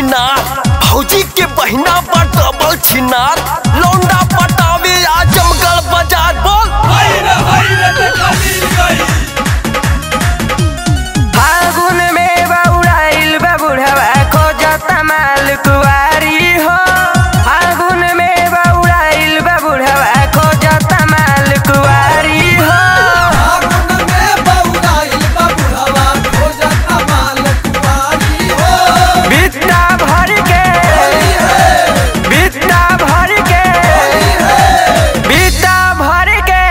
छिनार, भौजी के बहिना पर डबल छिनार, लौंडा पटावे आजमगढ़ बाजार। बोल फागुन में बउराइल बा बुढ़वा खोजत माल कुवारी हो। फागुन में बउराइल बा बुढ़वा खोजत माल कुवारी हो। फागुन में बउराइल बा बुढ़वा खोजत माल कुवारी हो। बित्ता भर के बित्ता भर के बित्ता भर के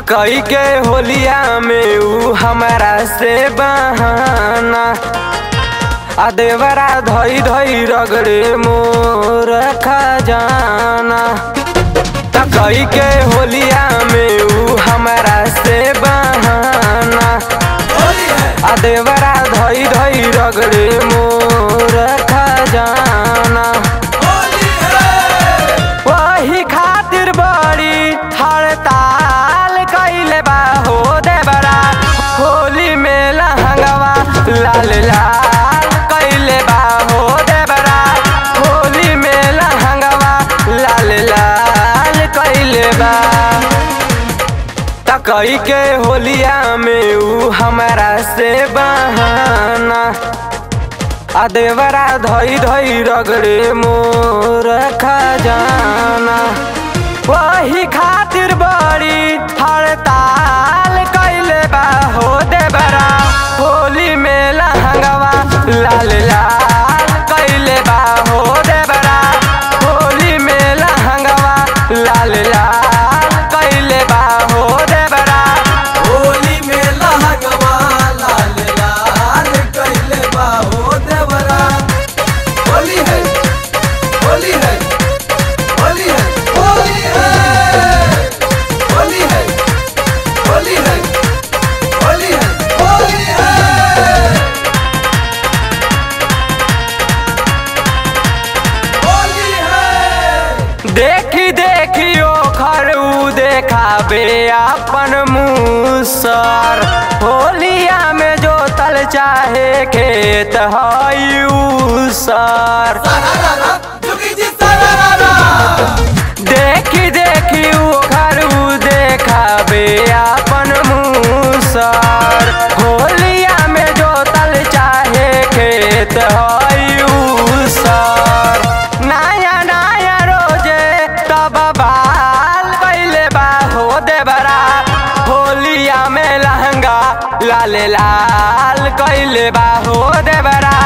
तकई के होलिया में ऊ हमारा से बहाना आ देवरा धई धई रगड़े मोर खजाना। तकई के होलिया में ऊ हमारा से बहाना आ देवरा धई धई रगड़े मोर खजाना। वही खातिर बड़ी हड़ताल कैले बा हो देवरा होली में लहंगवा लाल लाल कैले बा हो देवरा होली में लहंगवा लाल लाल कैले बा। तकई के होलिया में ऊ हमारा से बहाना आ देवरा धई धई रगड़े मोर खजाना। वही खातिर बड़ी हड़ताल कैले बा हो देवरा होली में लहंगवा लाल लाल कैले बा हो देवरा होली में लहंगवा लाल लाल कैले बा हो देवरा होली में लहंगवा लाल लाल कैले बा हो देवरा। होली है होली है होली है होली है होली है होली है होली है होली है होली है। देखी देखी ओखर ऊ देखाबे अपन मुसर होलिया में जोतल चाहे खेत हई उसर। सरारा जुगी जी सरारा देखी देखी ओखर ऊ देखाबे अपन मुसर होलिया में जोतल चाहे खेत हई उसर। नया नया रोजे तब बाल कैले बा हो देवरा होलिया में लहंगा लाल लाल कैले बा हो देवरा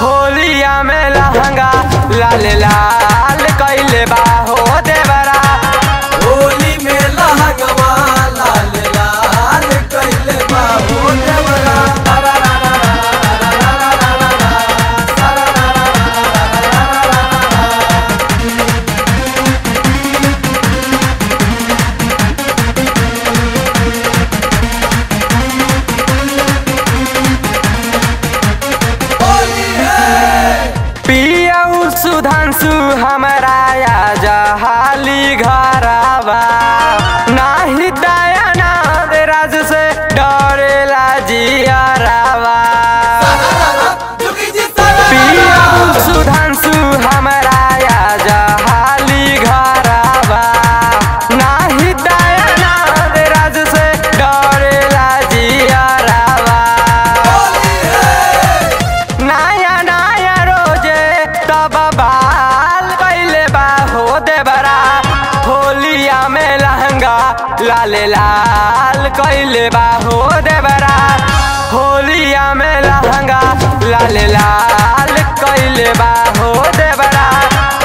होलिया में लहंगा लाल लाल कैले बा हो देवरा। होली में लहंगवा लाल लाल कैले बा हो देवरा। पियऊ सुधांशु हमारा आजा हाली घरावा नाही दयानंद राज से डरेला जियरावा। जुगी जी सरारा पियऊ सुधांशु हमारा आजा हाली घरावा नाही दयानंद राज से डरेला जियरावा। नया नया रोजे तब बाल कैले बा हो देवरा होलिया में लहंगा लाल लाल कैले बा हो देवरा होलिया में लहंगा लाल लाल कैले बा हो देवरा।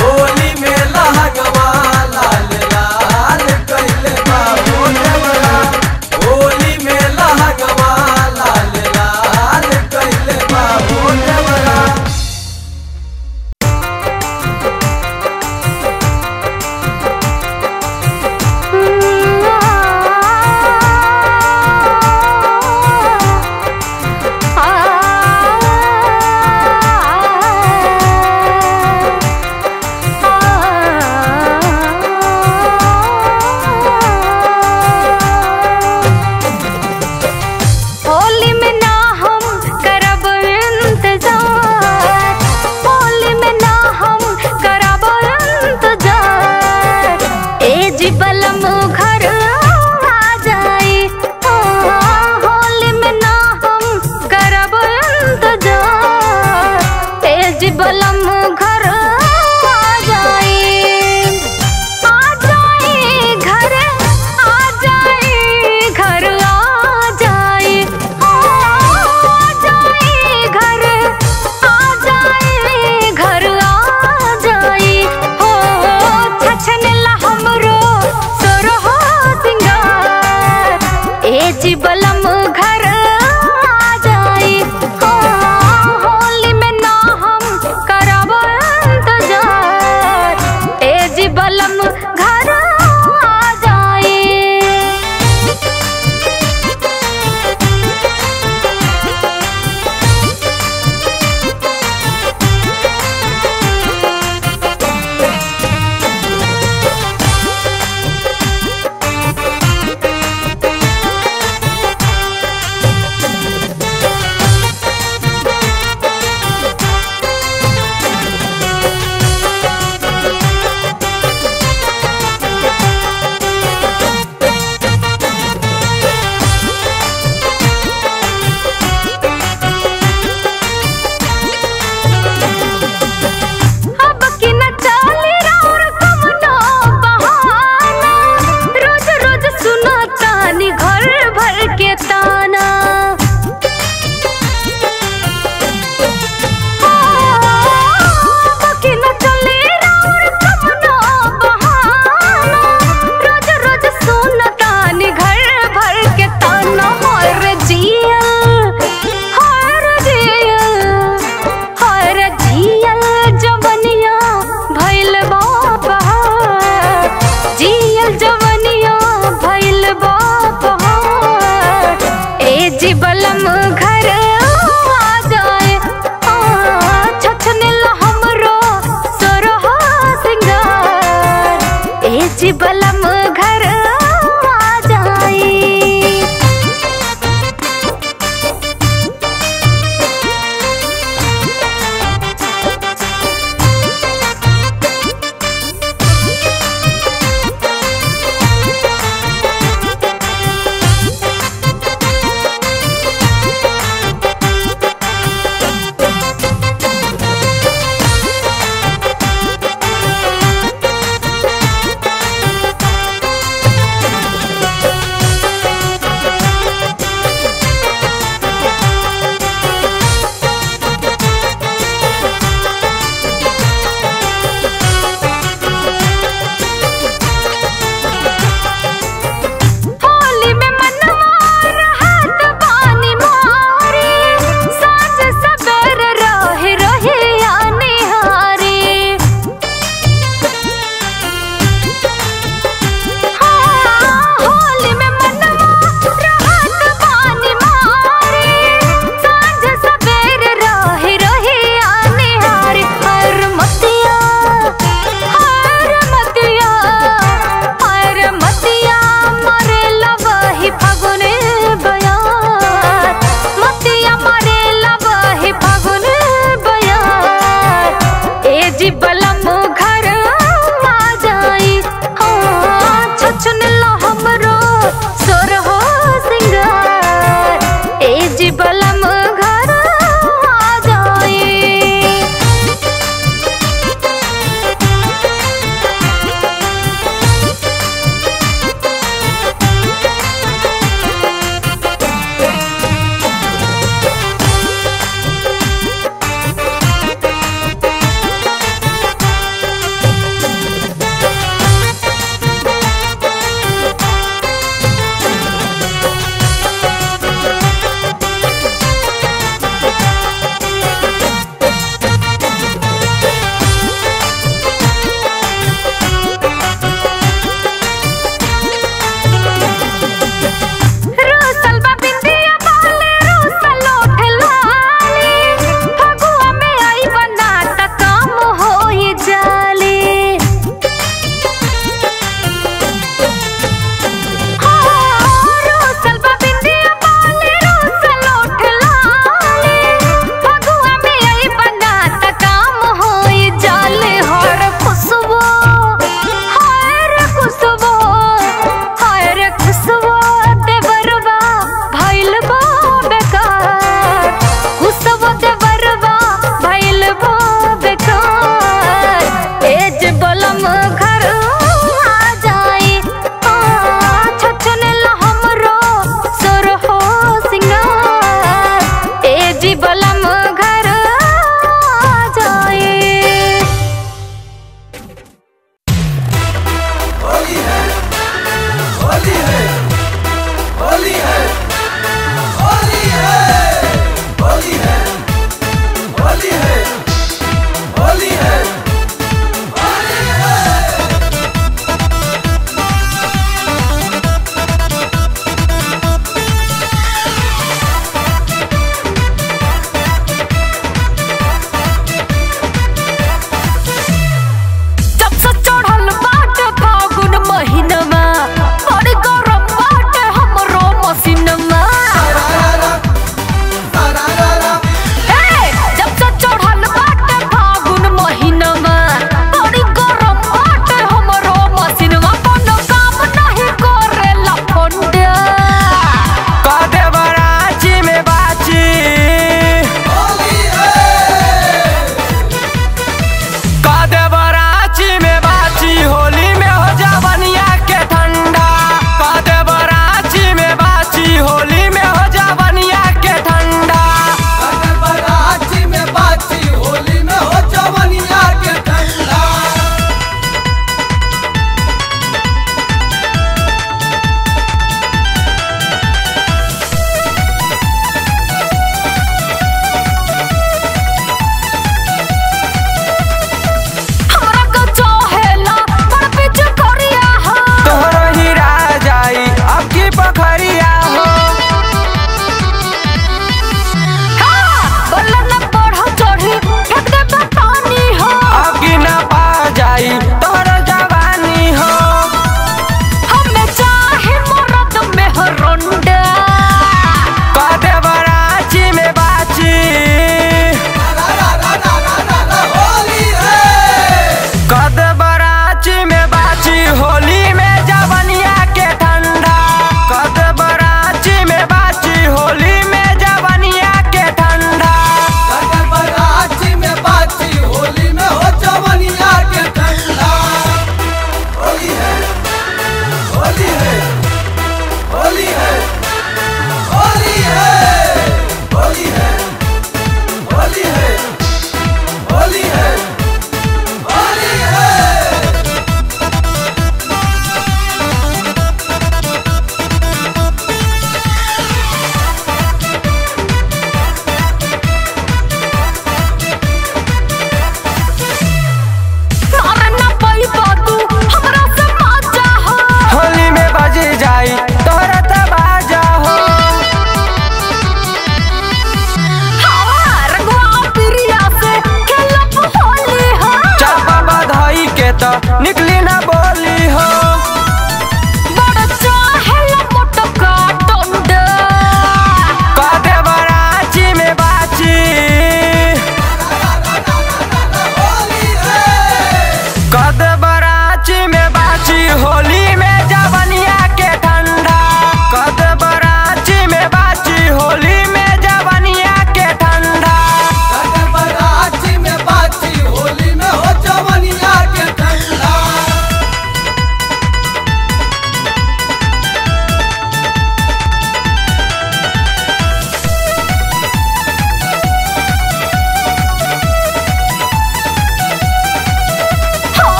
होली में लहंगवा लाल लाल कैले बा हो देवरा। होली में लहंगवा लाल लाल कैले बा हो देवरा। आ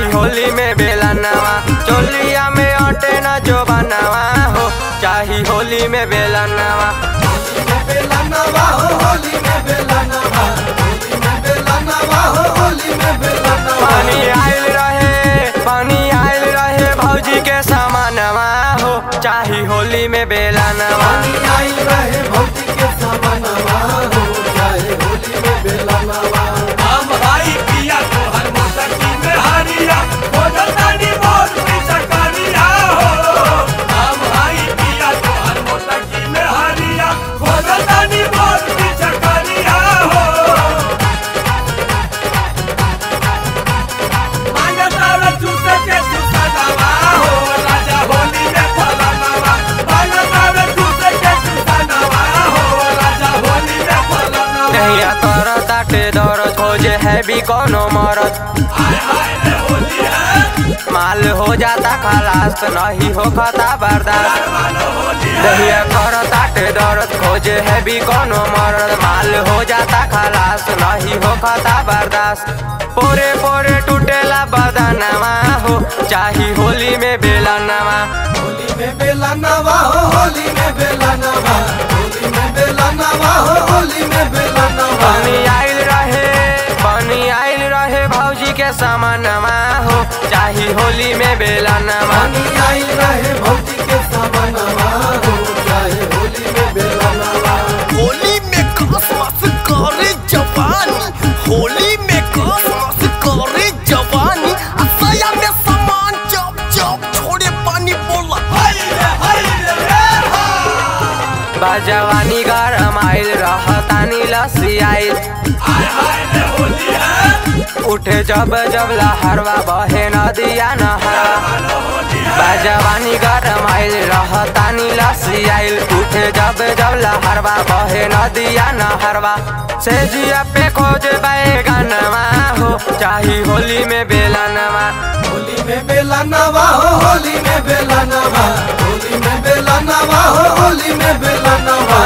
चाही होली में बेलनवा, चोलिया में अटे न जो बनवा हो, चाही होली में बेलनवा। बेलनवा हो होली में बेलनवा, होली में बेलनवा हो होली में बेलनवा। पानी आयल रहे भौजी के सामानवा हो, चाही होली में बेलनवा। पानी आइल रहे भौजी के सामानवा हो, चाहे होली में बेलनवा। हम भाई पिया तो हर मोटकी में हरिया, खोजतानी मोर पीछा करिया हो। हम भाई पिया तो हर मोटकी में हरिया, खोजतानी मोर पीछा करिया हो। मांगता रे चूसे के चूसनवा हो, राजा होली में फलनवा। मांगता रे चूसे के चूसनवा हो, राजा होली में फलनवा। कहिया कर ताटे दौर खोजे है भी कोनो मरद, माल हो जाता खलास नहीं हो खाता बर्दाश्त। दहिया कर ताटे दौरत खोजे है भी कोनो मरद, माल हो जाता खलास नहीं हो खाता बर्दाश्त। पोरे पोरे टूटेला बदनवा हो, चाही होली में बेलनवा। होली में बेलनवा हो होली में बेलनवा, होली में बेलनवा हो होली में बेलनवा। पानी आइल रहे भौजी के सामानवा हो, चाही होली में बेलनवा। पानी आइल रहे भौजी के सामानवा हो, चाहे होली में बेलनवा। होली में कसमस करे जवानी, होली में कसमस करे जवानी, असया में सामान चप चप छोड़े पानी बोला हाय रे बाजवानी गरम आइल रहतानी लस्सी आइल, उठे जब जब लहरवा बहे नदिया नहरवा। बाजवानी गरम आइल रहतानी लस्सी आइल, उठे जब जब लहरवा बहे नदिया नहरवा। सेजिया पे खोज बैगनवा हो, चाही होली में बेलनवा। होली में बेलनवा हो होली में बेलनवा, होली में बेलनवा हो होली में बेलनवा।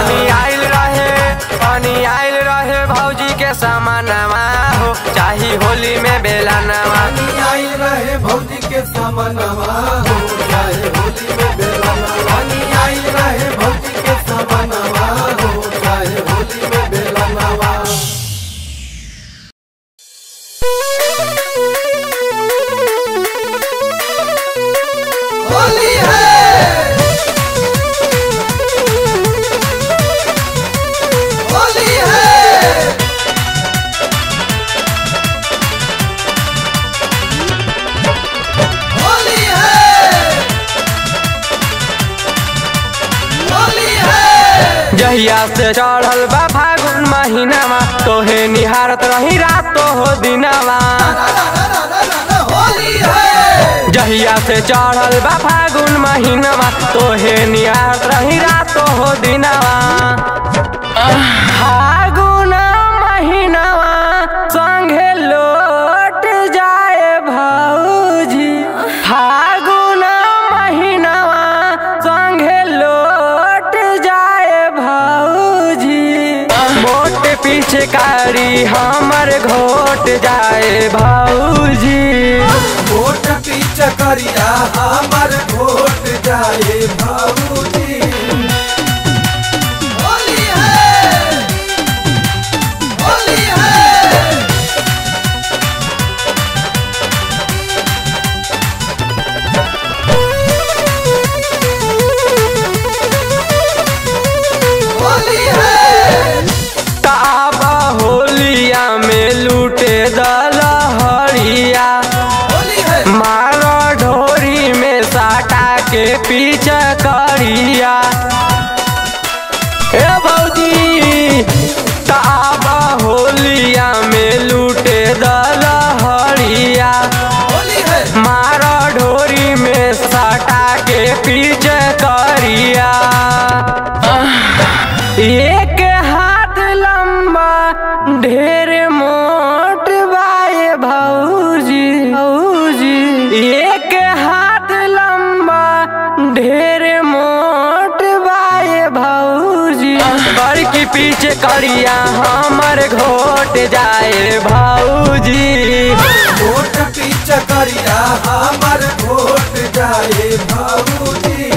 पानी आइल रहे भौजी के सामानवा हो, चाही होली में बेलनवा। पानी आइल रहे भौजी के सामानवा हो, चाहे होली में बेलनवा। पानी आइल रहे भौजी के सामानवा हो, चाहे होली में बेलनवा। होली है होली है होली है होली है। जहिया से चढ़ल बा फागुन महीनावा, तोहे निहारत रही रात तो हो दिनवा। होली है जहिया से चढ़ल बा फागुन महीनावा, तोहे निहारत रही रात तो हो दिनवा। फागुन महीनावा संगे लौट जाए भौजी, फागुन महीनावा संगे लौट जाए भौजी। मोट पिचकारी हमर घोट जाए भौजी, वोट पीछ करिया हमर वोट जाए भौजी। होली है होली है होली है। ताबा होलिया में लूटे दलहरिया, होली है मारो ढोरी में साटा के पीछे करिया। ए भौजी ताबा होलिया में लूटे दलहरिया, होली है मारो ढोरी में साटा के पीछे करिया। एक हाथ लंबा ढेर मोट बाए भौजी, एक हाथ लंबा ढेर मोट बाए भौजी। घर की पीछे करिया हमर घोट जाए भौजी, वोट पीछ पीछे करिया हमर घोट जाए भाऊजी।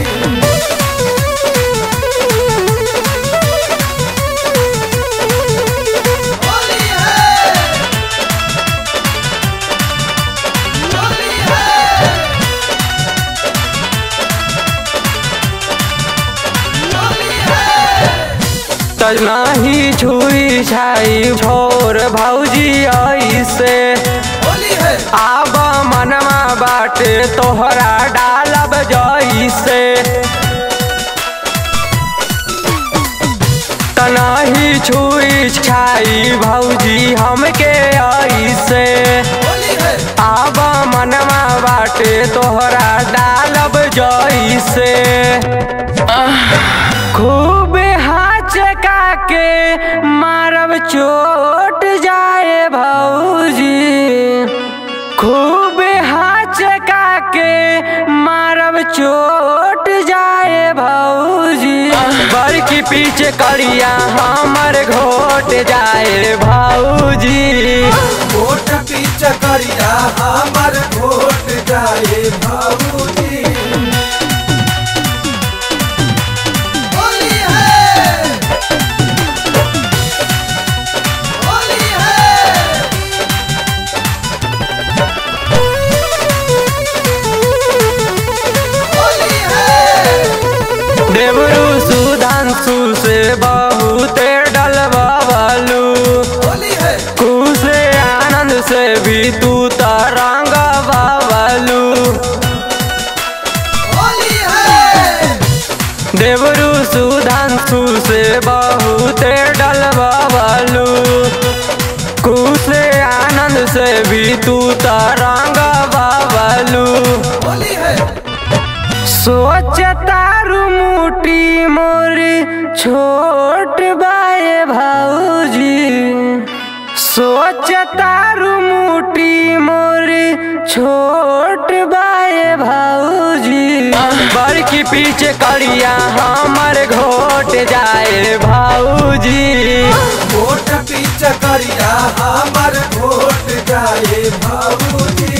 नहीं छुई छाई छोर भौजी ऐसे आब मनमा बाटे तोहरा डालब जैसे नहीं छुई छाई भौजी हमके ऐसे आब मनमा बाटे तोहरा डालब जैसे खूब चका के मारब चोट जाए भौजी खूब चका के मारब चोट जाए भौजी बड़की पीछे करिया हमर घोट जाए भौजी घोट पीछे करिया हमर घोट जाए भौजी। देवरू सुधांशु से बहुत डलवालू कुसे आनंद से भी तू तरंग बालू देवरू सुधांशु से बहुत डलवालू कुसे आनंद से भी तू तरंग बालू सोचता मुटी मोरी छोट बाए भौजी सोचता मुटी मोरी छोट बाए भौजी बड़की पीछे करिया हमर घोट जाए भौजी घोट पीछे करिया हमर घोट जाए भौजी।